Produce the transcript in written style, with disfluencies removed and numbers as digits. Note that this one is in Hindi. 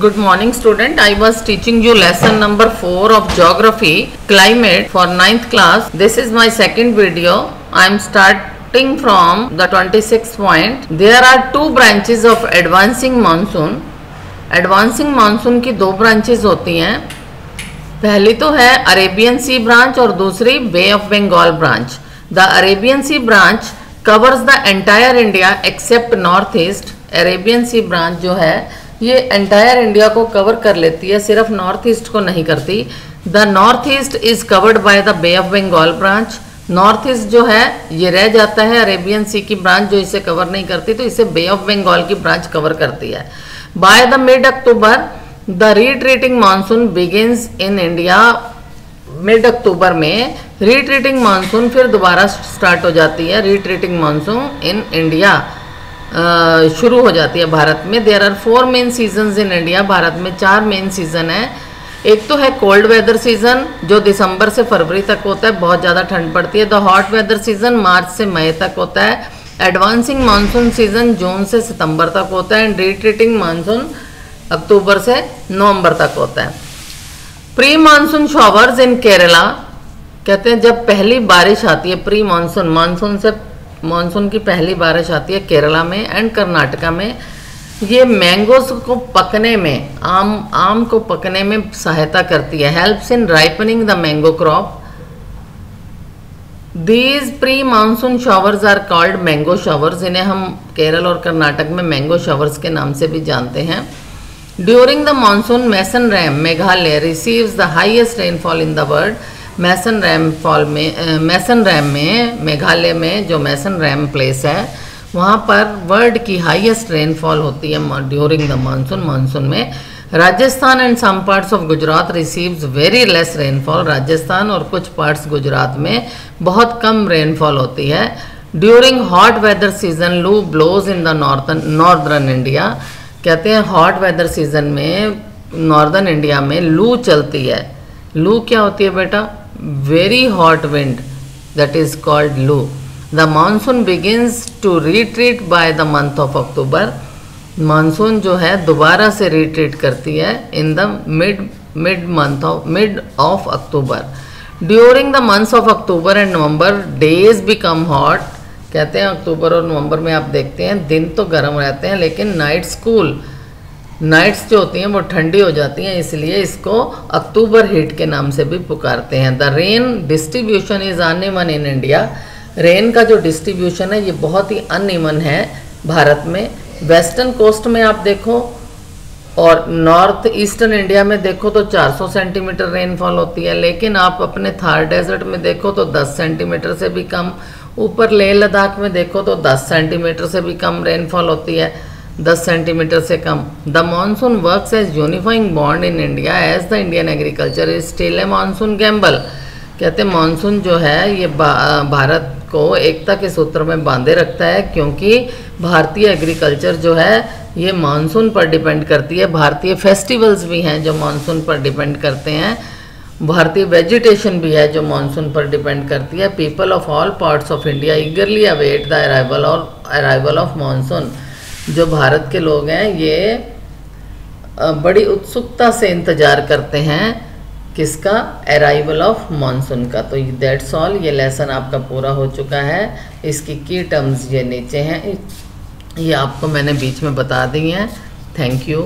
Good morning student. I was teaching you lesson number 4 of geography climate for 9th class. This is my second video. I am starting from the 26th point. There are two branches of advancing monsoon. Advancing monsoon की दो branches होती हैं. पहली तो है अरेबियन सी ब्रांच और दूसरी bay of Bengal branch. The Arabian sea branch covers the entire India except north east. Arabian sea branch जो है ये एंटायर इंडिया को कवर कर लेती है, सिर्फ नॉर्थ ईस्ट को नहीं करती. The north east is covered by the bay of Bengal branch. North east जो है ये रह जाता है अरेबियन सी की ब्रांच जो इसे कवर नहीं करती, तो इसे बे ऑफ बंगाल की ब्रांच कवर करती है. By the mid October the retreating monsoon begins in India. Mid October में रिट्रीटिंग मानसून फिर दोबारा स्टार्ट हो जाती है. रिट्रीटिंग मानसून इन इंडिया शुरू हो जाती है भारत में. There are 4 main seasons in India. Bharat में 4 मेन सीजन है. एक तो है कोल्ड वेदर सीजन जो दिसंबर से फरवरी तक होता है, बहुत ज़्यादा ठंड पड़ती है. द हॉट वेदर सीजन मार्च से मई तक होता है. एडवांसिंग मानसून सीजन जून से सितंबर तक होता है. एंड रिट्रीटिंग मानसून अक्टूबर से नवंबर तक होता है. प्री मानसून शॉवर्स इन केरला. कहते हैं जब पहली बारिश आती है प्री मानसून, मानसून से मानसून की पहली बारिश आती है केरला में एंड कर्नाटका में. ये मैंगोस को पकने में, आम को पकने में सहायता करती है. Helps in ripening the mango crop. These pre monsoon showers are called mango showers. इन्हें हम केरल और कर्नाटक में मैंगो शॉवर्स के नाम से भी जानते हैं. During the monsoon Mawsynram Meghalaya receives the highest rainfall in the world. Mawsynram में मेघालय में जो मैसन रैम प्लेस है वहाँ पर वर्ल्ड की हाईएस्ट रेनफॉल होती है ड्यूरिंग द मानसून. मानसून में Rajasthan and some parts of Gujarat receives very less rainfall. Rajasthan और कुछ पार्ट्स गुजरात में बहुत कम रेनफॉल होती है. During hot weather season loo blows in the northern India. कहते हैं हॉट वेदर सीजन में नॉर्दर्न इंडिया में लू चलती है. लू क्या होती है बेटा? Very hot wind, that is called loo. The monsoon begins to retreat by the month of October. Monsoon जो है दोबारा से रिट्रीट करती है in the mid of October. During the months of October and November days become hot. कहते हैं अक्टूबर और नवंबर में आप देखते हैं दिन तो गर्म रहते हैं लेकिन नाइट्स जो होती हैं वो ठंडी हो जाती हैं, इसलिए इसको अक्टूबर हीट के नाम से भी पुकारते हैं. The rain distribution is uneven in India. Rain का जो डिस्ट्रीब्यूशन है ये बहुत ही अनइवन है भारत में. वेस्टर्न कोस्ट में आप देखो और नॉर्थ ईस्टर्न इंडिया में देखो तो 400 सेंटीमीटर रेनफॉल होती है, लेकिन आप अपने थार डेजर्ट में देखो तो 10 सेंटीमीटर से भी कम. ऊपर लेह लद्दाख में देखो तो 10 सेंटीमीटर से भी कम रेनफॉल होती है, 10 सेंटीमीटर से कम. The monsoon works as unifying bond in India as the Indian agriculture is still a monsoon gamble. कहते हैं मानसून जो है ये भारत को एकता के सूत्र में बांधे रखता है, क्योंकि भारतीय एग्रीकल्चर जो है ये मानसून पर डिपेंड करती है. भारतीय फेस्टिवल्स भी हैं जो मानसून पर डिपेंड करते हैं. भारतीय वेजिटेशन भी है जो मानसून पर डिपेंड करती है. People of all parts of India ईगरली await the arrival of monsoon. जो भारत के लोग हैं ये बड़ी उत्सुकता से इंतज़ार करते हैं किसका? अराइवल ऑफ मानसून का. तो दैट्स ऑल. ये लेसन आपका पूरा हो चुका है. इसकी की टर्म्स ये नीचे हैं, ये आपको मैंने बीच में बता दी हैं. Thank you.